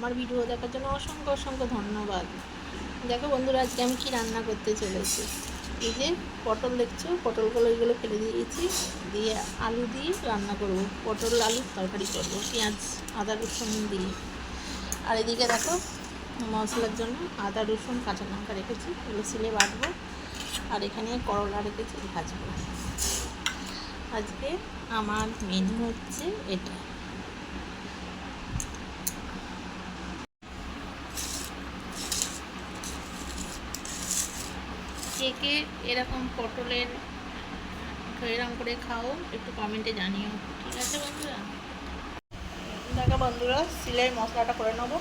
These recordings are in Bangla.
আমার ভিডিও দেখার জন্য অসংখ্য অসংখ্য ধন্যবাদ। দেখো বন্ধুরা, আজকে আমি কী রান্না করতে চলেছি। এই যে পটল দেখছো, পটলগুলো এইগুলো ফেলে দিয়েছি, দিয়ে আলু দিয়ে রান্না করব, পটল আলুর তরকারি করব, পেঁয়াজ আদা রসুন দিয়ে। আর এদিকে দেখো মশলার জন্য আদা রসুন কাঁচা লঙ্কা রেখেছি, এগুলো সিলে বাটবো। আর এখানে করলা রেখেছি, ভাজবো। আজকে আমার মেনু হচ্ছে এটা। কে কে এরকম পটলের এরকম করে খাও একটু কমেন্টে জানিও, ঠিক আছে বন্ধুরা? দেখো বন্ধুরা, সিলাই মশলাটা করে নেবো।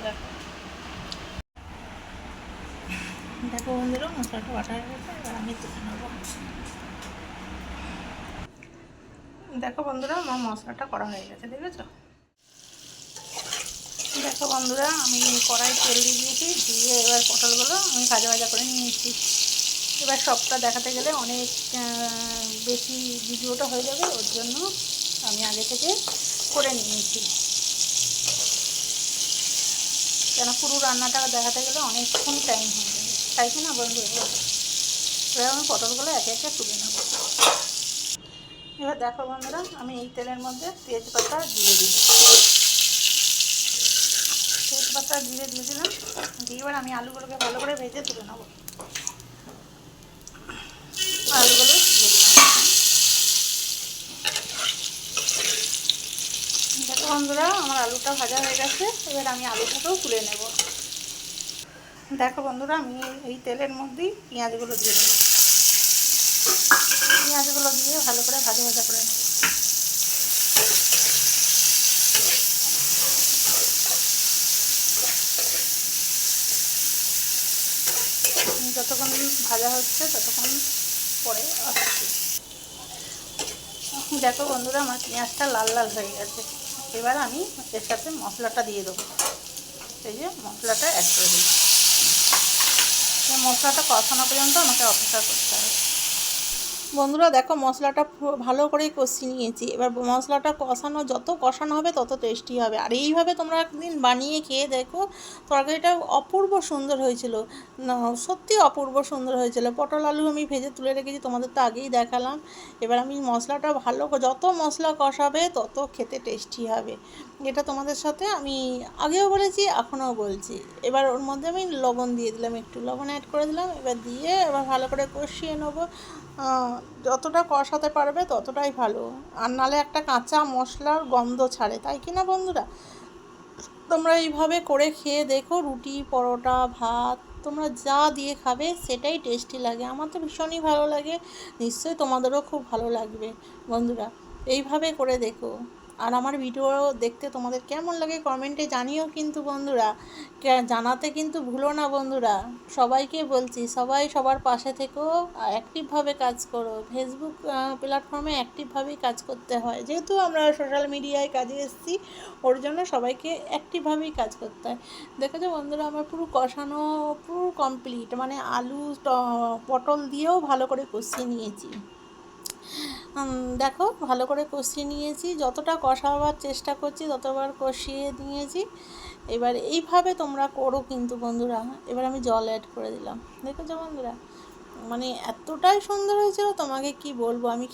দেখো দেখো বন্ধুরা, মশলাটা বাটা হয়ে গেছে, এবার আমি তুলে নেবো। দেখো বন্ধুরা, আমার মশলাটা করা হয়ে গেছে, দেখেছো? দেখো বন্ধুরা, আমি কড়াই তেল দিয়ে দিয়েছি, দিয়ে এবার পটলগুলো আমি ভাজা ভাজা করে নিয়েছি। এবার সবটা দেখাতে গেলে অনেক বেশি ভিডিওটা হয়ে যাবে, ওর জন্য আমি আগে থেকে করে নিয়েছি, কেন পুরো রান্নাটা দেখাতে গেলে অনেকক্ষণ টাইম হয়ে যাবে, তাই কি না বন্ধু? এবার আমি পটলগুলো একে একে তুলে নেব। এবার দেখো বন্ধুরা, আমি এই তেলের মধ্যে তেজপাতা জিরে দিই, তেজপাতা জিরে দিয়ে দিলাম, দিয়ে এবার আমি আলুগুলোকে ভালো করে ভেজে তুলে নেব। আলুগুলো দিয়ে দিলাম। দেখো বন্ধুরা, আমার আলুটা ভাজা হয়ে গেছে, এবার আমি আলুটাকেও তুলে নেব। দেখো বন্ধুরা, আমি এই তেলের মধ্যেই পেঁয়াজগুলো দিয়ে দেবো, পেঁয়াজগুলো দিয়ে ভালো করে ভাজা ভাজা করে নেব। যতক্ষণ ভাজা হচ্ছে ততক্ষণ পরে আসছি। দেখো বন্ধুরা, আমার পেঁয়াজটা লাল লাল হয়ে গেছে, এবার আমি এর সাথে মশলাটা দিয়ে দেবো। এই যে মশলাটা অ্যাড করে দিই, এই মশলাটা কষানো পর্যন্ত আমাকে অপেক্ষা করতে হবে। বন্ধুরা দেখো, মশলাটা ভালো করে কষিয়ে নিয়েছি, এবার মশলাটা যত কষানো হবে তত টেস্টি হবে। আর এইভাবে তোমরা একদিন বানিয়ে খেয়ে দেখো, তরকারিটা অপূর্ব সুন্দর হয়েছিল, সত্যি অপূর্ব সুন্দর হয়েছিল। পটল আলু আমি ভেজে তুলে রেখেছি, তোমাদের তো আগেই দেখালাম। এবার আমি মশলাটা যত মশলা কষাবে তত খেতে টেস্টি হবে, এটা তোমাদের সাথে আমি আগেও বলেছি, এখনও বলছি। এবার ওর মধ্যে আমি লবণ দিয়ে দিলাম, একটু লবণ অ্যাড করে দিলাম, এবার দিয়ে এবার ভালো করে কষিয়ে নেবো। যতটা কষাতে পারবে ততটাই ভালো, আর নালে একটা কাঁচা মশলার গন্ধ ছাড়ে, তাই কি না বন্ধুরা? তোমরা এইভাবে করে খেয়ে দেখো, রুটি পরোটা ভাত তোমরা যা দিয়ে খাবে সেটাই টেস্টি লাগে, আমার তো ভীষণই ভালো লাগে, নিশ্চয়ই তোমাদেরও খুব ভালো লাগবে বন্ধুরা, এইভাবে করে দেখো। আর আমার ভিডিও দেখতে তোমাদের কেমন লাগে কমেন্টে জানিও কিন্তু বন্ধুরা, জানাতে কিন্তু ভুলো না বন্ধুরা। সবাইকে বলছি, সবাই সবার পাশে থেকো, অ্যাক্টিভভাবে কাজ করো, ফেসবুক প্ল্যাটফর্মে অ্যাক্টিভভাবেই কাজ করতে হয়, যেহেতু আমরা সোশ্যাল মিডিয়ায় কাজে এসেছি, ওর জন্য সবাইকে অ্যাক্টিভভাবেই কাজ করতে হয়। দেখেছো বন্ধুরা, আমার পুরো কষানো পুরো কমপ্লিট, মানে আলু পটল দিয়েও ভালো করে কষিয়ে নিয়েছি। দেখো ভালো করে কষিয়ে নিয়েছি, যতটা কষাবার চেষ্টা করছি ততবার কষিয়ে নিয়েছি। এবার এইভাবে তোমরা করো কিন্তু বন্ধুরা। এবার আমি জল অ্যাড করে দিলাম, দেখেছো বন্ধুরা, মানে এতটাই সুন্দর হয়েছিল, তোমাকে কি বলবো, আমি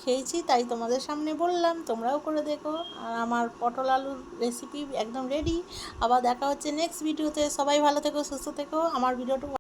খেয়েছি তাই তোমাদের সামনে বললাম, তোমরাও করে দেখো। আর আমার পটল আলুর রেসিপি একদম রেডি। আবার দেখা হচ্ছে নেক্সট ভিডিওতে, সবাই ভালো থেকো, সুস্থ থেকো। আমার ভিডিওটা